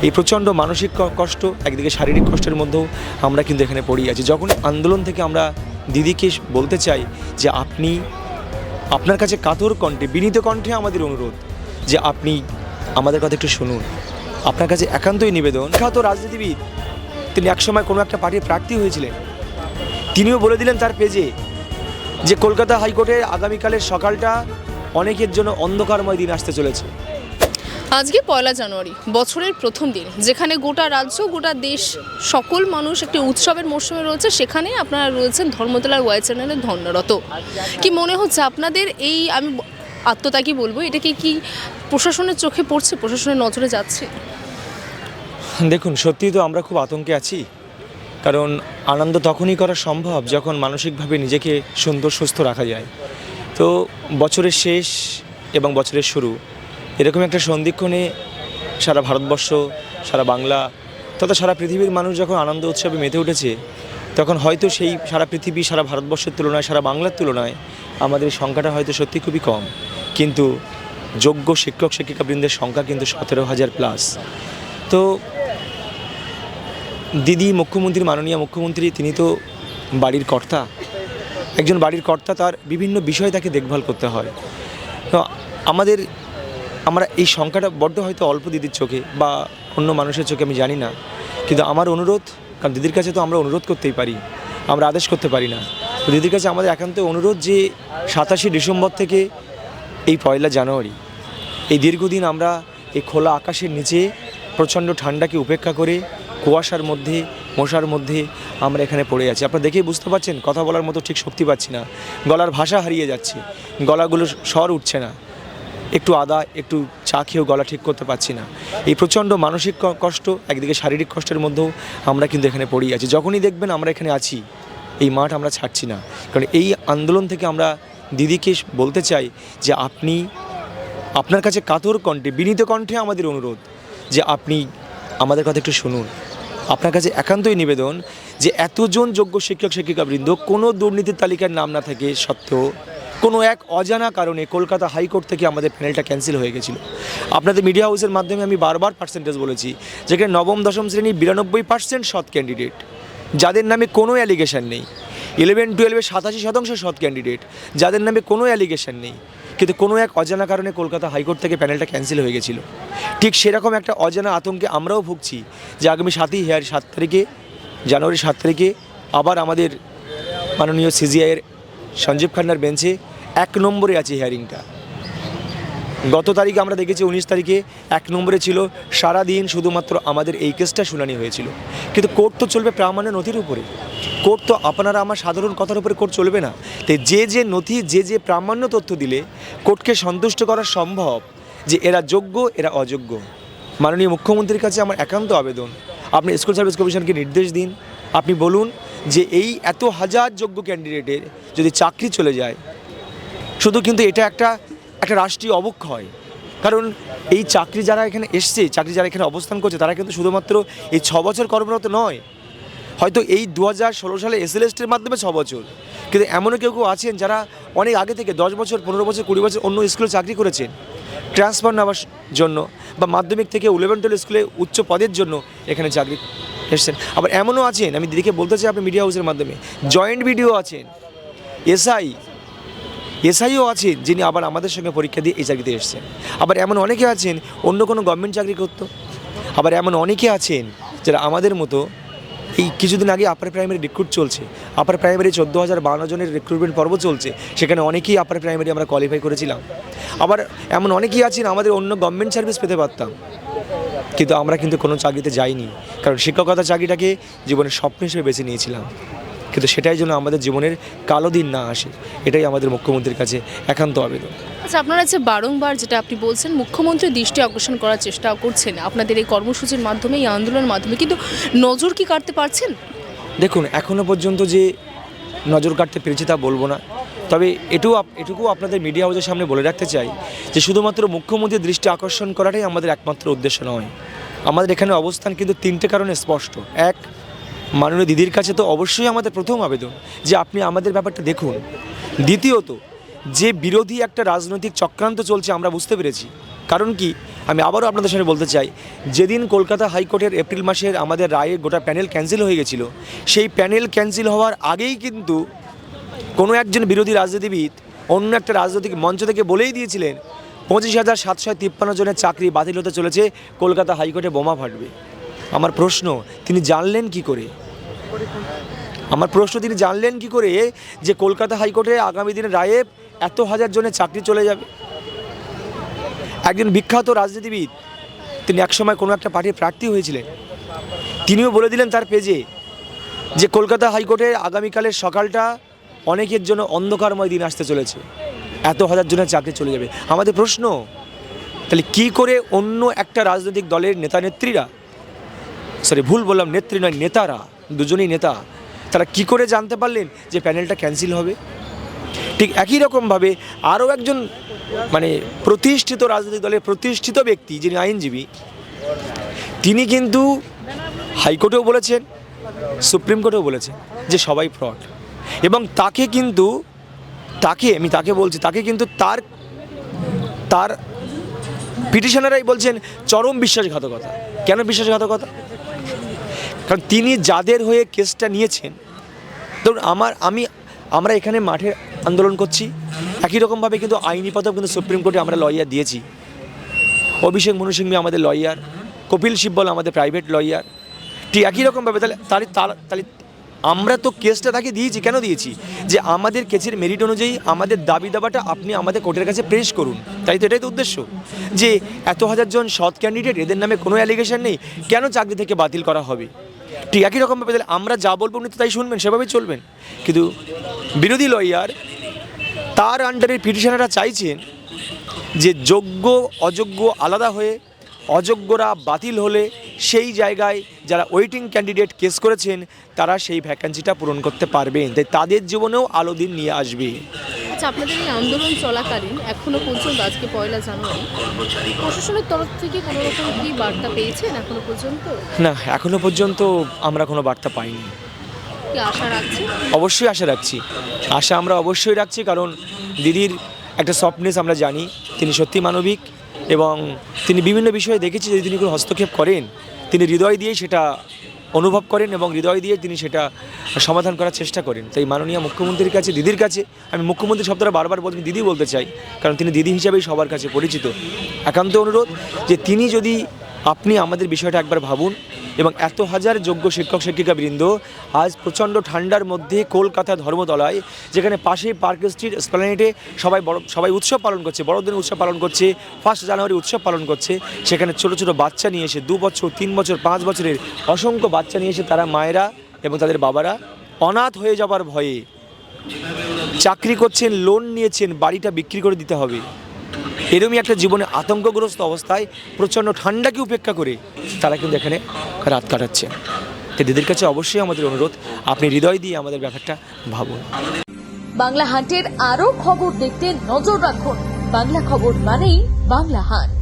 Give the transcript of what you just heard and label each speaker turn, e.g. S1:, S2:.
S1: এই প্রচণ্ড মানসিক কষ্ট, একদিকে শারীরিক কষ্টের মধ্যেও আমরা কিন্তু এখানে পড়ে আছি। যখন আন্দোলন থেকে আমরা দিদিকে বলতে চাই যে আপনি আপনার কাছে কাতর কণ্ঠে, বিনীত কণ্ঠে আমাদের অনুরোধ যে আপনি আমাদের কথা একটু শুনুন। আপনার কাছে একান্তই নিবেদন। খ্যাত রাজনীতিবিদ, তিনি একসময় কোনো একটা পার্টির প্রার্থী হয়েছিলেন, তিনিও বলে দিলেন তার পেজে যে কলকাতা হাইকোর্টে আগামীকালের সকালটা অনেকের জন্য অন্ধকারময় দিন আসতে চলেছে।
S2: আজকে 1 জানুয়ারি, বছরের প্রথম দিন, যেখানে গোটা রাজ্য, গোটা দেশ, সকল মানুষ একটি উৎসবের মরশুমে রয়েছে, সেখানে আপনারা রয়েছেন ধর্মতলার ওয়াই চ্যানেলে ধন্যরত। কি মনে হচ্ছে আপনাদের এই, আমি আত্মত্যাগী বলবো, এটা কি প্রশাসনের চোখে পড়ছে, প্রশাসনের নজরে যাচ্ছে?
S1: দেখুন, সত্যিই তো আমরা খুব আতঙ্কে আছি, কারণ আনন্দ তখনই করা সম্ভব যখন মানসিকভাবে নিজেকে সুন্দর সুস্থ রাখা যায়। তো বছরের শেষ এবং বছরের শুরু, এরকম একটা সন্ধিক্ষণে সারা ভারতবর্ষ, সারা বাংলা তথা সারা পৃথিবীর মানুষ যখন আনন্দ উৎসবে মেতে উঠেছে, তখন হয়তো সেই সারা পৃথিবী, সারা ভারতবর্ষের তুলনায়, সারা বাংলার তুলনায় আমাদের সংখ্যাটা হয়তো সত্যি খুবই কম, কিন্তু যোগ্য শিক্ষক শিক্ষিকাবৃন্দের সংখ্যা কিন্তু 17,000+। তো দিদি মুখ্যমন্ত্রী, মাননীয় মুখ্যমন্ত্রী, তিনি তো বাড়ির কর্তা। একজন বাড়ির কর্তা, তার বিভিন্ন বিষয় তাকে দেখভাল করতে হয়। তো আমরা এই সংখ্যাটা বড্ড হয়তো অল্প দিদির চোখে বা অন্য মানুষের চোখে, আমি জানি না, কিন্তু আমার অনুরোধ, কারণ দিদির কাছে তো আমরা অনুরোধ করতেই পারি, আমরা আদেশ করতে পারি না। তো দিদির কাছে আমাদের একান্ত অনুরোধ যে 27শে ডিসেম্বর থেকে এই 1 জানুয়ারি, এই দীর্ঘদিন আমরা এই খোলা আকাশের নিচে প্রচণ্ড ঠান্ডাকে উপেক্ষা করে কুয়াশার মধ্যে, মশার মধ্যে আমরা এখানে পড়ে আছি। আপনারা দেখেই বুঝতে পারছেন, কথা বলার মতো ঠিক শক্তি পাচ্ছি না, গলার ভাষা হারিয়ে যাচ্ছে, গলাগুলো স্বর উঠছে না, একটু আদা, একটু চা খেয়েও গলা ঠিক করতে পারছি না। এই প্রচণ্ড মানসিক কষ্ট, একদিকে শারীরিক কষ্টের মধ্যেও আমরা কিন্তু এখানে পড়ে আছি। যখনই দেখবেন আমরা এখানে আছি, এই মাঠ আমরা ছাড়ছি না, কারণ এই আন্দোলন থেকে আমরা দিদিকে বলতে চাই যে আপনি আপনার কাছে কাতর কণ্ঠে, বিনীত কণ্ঠে আমাদের অনুরোধ যে আপনি আমাদের কথা একটু শুনুন। আপনার কাছে একান্তই নিবেদন যে এতজন যোগ্য শিক্ষক শিক্ষিকাবৃন্দ, কোনো দুর্নীতির তালিকার নাম না থাকে সত্ত্বেও কোনো এক অজানা কারণে কলকাতা হাইকোর্ট থেকে আমাদের প্যানেলটা ক্যান্সেল হয়ে গেছিলো। আপনাদের মিডিয়া হাউসের মাধ্যমে আমি বারবার পার্সেন্টেজ বলেছি, যেখানে নবম দশম শ্রেণী 92% সৎ ক্যান্ডিডেট, যাদের নামে কোনো অ্যালিগেশন নেই। 11-12-এ 87% সৎ ক্যান্ডিডেট, যাদের নামে কোনো অ্যালিগেশন নেই, কিন্তু কোনো এক অজানা কারণে কলকাতা হাইকোর্ট থেকে প্যানেলটা ক্যান্সেল হয়ে গেছিলো। ঠিক সেরকম একটা অজানা আতঙ্কে আমরাও ভুগছি যে আগামী 7 তারিখে, জানুয়ারি 7 তারিখে আবার আমাদের মাননীয় সিজিআইয়ের সঞ্জীব খান্নার বেঞ্চে 1 নম্বরে আছে হিয়ারিংটা। গত তারিখে আমরা দেখেছি 19 তারিখে 1 নম্বরে ছিল, সারাদিন শুধুমাত্র আমাদের এই কেসটা শুনানি হয়েছিল। কিন্তু কোর্ট তো চলবে প্রামাণ্য নথির উপরে, কোর্ট তো আপনারা আমার সাধারণ কথার উপরে কোর্ট চলবে না। তাই যে নথি, যে প্রামাণ্য তথ্য দিলে কোর্টকে সন্তুষ্ট করা সম্ভব যে এরা যোগ্য, এরা অযোগ্য, মাননীয় মুখ্যমন্ত্রীর কাছে আমার একান্ত আবেদন, আপনি স্কুল সার্ভিস কমিশনকে নির্দেশ দিন। আপনি বলুন যে এই এত হাজার যোগ্য ক্যান্ডিডেটের যদি চাকরি চলে যায়, শুধু কিন্তু এটা একটা রাষ্ট্রীয় অবক্ষয়। কারণ এই চাকরি যারা এখানে এসছে, চাকরি যারা এখানে অবস্থান করছে, তারা কিন্তু শুধুমাত্র এই 6 বছর কর্মরত নয়, হয়তো এই 2016 সালে SLSTর মাধ্যমে 6 বছর, কিন্তু এমনও কেউ আছেন যারা অনেক আগে থেকে 10 বছর, 15 বছর, 20 বছর অন্য স্কুলে চাকরি করেছেন ট্রান্সফার নেওয়ার জন্য, বা মাধ্যমিক থেকে 11-12 স্কুলে উচ্চ পদের জন্য এখানে চাকরি এসছেন। আবার এমনও আছেন, আমি দিদিকে বলতে চাই, আপনি মিডিয়া হাউসের মাধ্যমে, জয়েন্ট ভিডিও আছেন, এসআইও আছেন, যিনি আবার আমাদের সঙ্গে পরীক্ষা দিয়ে এই চাকরিতে এসছেন। আবার এমন অনেকে আছেন অন্য কোনো গভর্নমেন্ট চাকরি করতো। আবার এমন অনেকে আছেন যারা আমাদের মতো, এই কিছুদিন আগে আপার প্রাইমারি রিক্রুট চলছে, আপার প্রাইমারি 14,052 জনের রিক্রুটমেন্ট পর্ব চলছে, সেখানে অনেকেই আপার প্রাইমারি আমরা কোয়ালিফাই করেছিলাম। আবার এমন অনেকেই আছেন আমাদের অন্য গভর্নমেন্ট সার্ভিস পেতে পারতাম, কিন্তু আমরা কিন্তু কোনো চাকরিতে যাইনি, কারণ শিক্ষকতা চাকরিটাকে জীবনের স্বপ্ন হিসেবে বেছে নিয়েছিলাম। কিন্তু সেটাই যেন আমাদের জীবনের কালো দিন না আসে, এটাই আমাদের মুখ্যমন্ত্রীর কাছে একান্ত আবেদন।
S2: আচ্ছা, আপনারা যে বারংবার যেটা আপনি বলছেন, মুখ্যমন্ত্রীর দৃষ্টি আকর্ষণ করার চেষ্টা করছেন আপনাদের এই কর্মসূচির মাধ্যমে, এই আন্দোলনের মাধ্যমে, কিন্তু নজর কি কাটতে পারছেন?
S1: দেখুন, এখনও পর্যন্ত যে নজর কাটতে পেরেছি তা বলবো না, তবে এটুকু আপনাদের মিডিয়া হাউসের সামনে বলে রাখতে চাই যে শুধুমাত্র মুখ্যমন্ত্রীর দৃষ্টি আকর্ষণ করাটাই আমাদের একমাত্র উদ্দেশ্য নয়। আমাদের এখানে অবস্থান কিন্তু 3টে কারণে স্পষ্ট। এক, মাননীয় দিদির কাছে তো অবশ্যই আমাদের প্রথম আবেদন যে আপনি আমাদের ব্যাপারটা দেখুন। দ্বিতীয়ত, যে বিরোধী একটা রাজনৈতিক চক্রান্ত চলছে আমরা বুঝতে পেরেছি, কারণ কি, আমি আবারও আপনাদের সামনে বলতে চাই, যেদিন কলকাতা হাইকোর্টের এপ্রিল মাসের আমাদের রায়ে গোটা প্যানেল ক্যান্সেল হয়ে গেছিলো, সেই প্যানেল ক্যান্সেল হওয়ার আগেই কিন্তু কোনো একজন বিরোধী রাজনীতিবিদ অন্য একটা রাজনৈতিক মঞ্চ থেকে বলেই দিয়েছিলেন 25,753 জনের চাকরি বাতিল হতে চলেছে, কলকাতা হাইকোর্টে বোমা ফাটবে। আমার প্রশ্ন, তিনি জানলেন কি করে? তিনি জানলেন কি করে যে কলকাতা হাইকোর্টে আগামী দিনের রায়ে এত হাজার জনের চাকরি চলে যাবে? একজন বিখ্যাত রাজনীতিবিদ, তিনি একসময় কোনো একটা পার্টির প্রার্থী হয়েছিলেন, তিনিও বলে দিলেন তার পেজে যে কলকাতা হাইকোর্টের আগামীকালের সকালটা অনেকের জন্য অন্ধকারময় দিন আসতে চলেছে, এত হাজার জনের চাকরি চলে যাবে। আমাদের প্রশ্ন, তাহলে কি করে অন্য একটা রাজনৈতিক দলের নেতা নেত্রীরা, ভুল বললাম, নেত্রী নয়, নেতারা, দুজনেই নেতা, তারা কি করে জানতে পারলেন যে প্যানেলটা ক্যান্সেল হবে? ঠিক একই রকমভাবে আরও একজন প্রতিষ্ঠিত রাজনৈতিক দলের প্রতিষ্ঠিত ব্যক্তি, যিনি আইনজীবী, তিনি কিন্তু হাইকোর্টেও বলেছেন, সুপ্রিম কোর্টেও বলেছেন যে সবাই ফ্রড, এবং তাকে কিন্তু তার পিটিশনারাই বলছেন চরম বিশ্বাসঘাতকতা। কেন বিশ্বাসঘাতকতা? কারণ তিনি যাদের হয়ে কেসটা নিয়েছেন, ধরুন আমরা এখানে মাঠে আন্দোলন করছি, একই রকমভাবে কিন্তু আইনি পদক কিন্তু সুপ্রিম কোর্টে আমরা লয়ার দিয়েছি। অভিষেক মনু সিংভি আমাদের লয়ার, কপিল সিব্বল আমাদের প্রাইভেট লয়ার, ঠিক একই রকমভাবে। তাহলে আমরা তো কেসটা তাকে দিয়েছি। কেন দিয়েছি? যে আমাদের কেসের মেরিট অনুযায়ী আমাদের দাবি দাবাটা আপনি আমাদের কোর্টের কাছে পেশ করুন। তাই তো, এটাই তো উদ্দেশ্য, যে এত হাজার জন সৎ ক্যান্ডিডেট, এদের নামে কোনো অ্যালিগেশন নেই, কেন চাকরি থেকে বাতিল করা হবে? ঠিক একই রকমভাবে তাহলে আমরা যা বলবো উনি তো তাই শুনবেন, সেভাবেই চলবেন। কিন্তু বিরোধী লয়ার, তার আন্ডারের পিটিশনাররা চাইছেন যে যোগ্য অযোগ্য আলাদা হয়ে, অযোগ্যরা বাতিল হলে সেই জায়গায় যারা ওয়েটিং ক্যান্ডিডেট কেস করেছেন তারা সেই ভ্যাকেন্সিটা পূরণ করতে পারবেন, তাই তাদের জীবনেও আলো দিন নিয়ে আসবে।
S2: আচ্ছা, আপনাদের এই আন্দোলন চলাকালীন এখনো পর্যন্ত, আজকে 1 জানুয়ারি, প্রশাসনের তরফ থেকে কোনো রকম কি বার্তা পেয়েছেন এখনো পর্যন্ত?
S1: না, এখনো পর্যন্ত আমরা কোনো বার্তা পাইনি।
S2: কি আশা রাখছি?
S1: অবশ্যই আশা রাখছি, আমরা অবশ্যই রাখছি, কারণ দিদির একটা সফটনেস আমরা জানি, তিনি সত্যি মানবিক, এবং তিনি বিভিন্ন বিষয়ে দেখেছি যে তিনি কোনো হস্তক্ষেপ করেন, তিনি হৃদয় দিয়ে সেটা অনুভব করেন এবং হৃদয় দিয়ে তিনি সেটা সমাধান করার চেষ্টা করেন। তাই মাননীয় মুখ্যমন্ত্রীর কাছে, দিদির কাছে, আমি মুখ্যমন্ত্রী শব্দটা বারবার বলতে দিদি বলতে চাই, কারণ তিনি দিদি হিসাবেই সবার কাছে পরিচিত। একান্ত অনুরোধ যে তিনি যদি, আপনি আমাদের বিষয়টা একবার ভাবুন, এবং এত হাজার যোগ্য শিক্ষক শিক্ষিকা বৃন্দ আজ প্রচণ্ড ঠান্ডার মধ্যে কলকাতা ধর্মতলায়, যেখানে পাশেই পার্ক স্ট্রিট এসপ্ল্যানেডে সবাই উৎসব পালন করছে, বড়দিনের উৎসব পালন করছে, 1 জানুয়ারি উৎসব পালন করছে, সেখানে ছোটো ছোটো বাচ্চা নিয়ে এসে, 2 বছর 3 বছর 5 বছরের অসংখ্য বাচ্চা নিয়ে এসে তারা মায়েরা এবং তাদের বাবারা অনাথ হয়ে যাবার ভয়ে চাকরি করছেন, লোন নিয়েছেন, বাড়িটা বিক্রি করে দিতে হবে, এরকমই একটা জীবনে আতঙ্কগ্রস্ত অবস্থায় প্রচণ্ড ঠান্ডাকে উপেক্ষা করে তারা কিন্তু এখানে রাত কাটাচ্ছে। তাই দিদির কাছে অবশ্যই আমাদের অনুরোধ, আপনি হৃদয় দিয়ে আমাদের ব্যাপারটা ভাবুন।
S3: বাংলা হান্টের আরো খবর দেখতে নজর রাখুন। বাংলা খবর মানেই বাংলা হান্ট।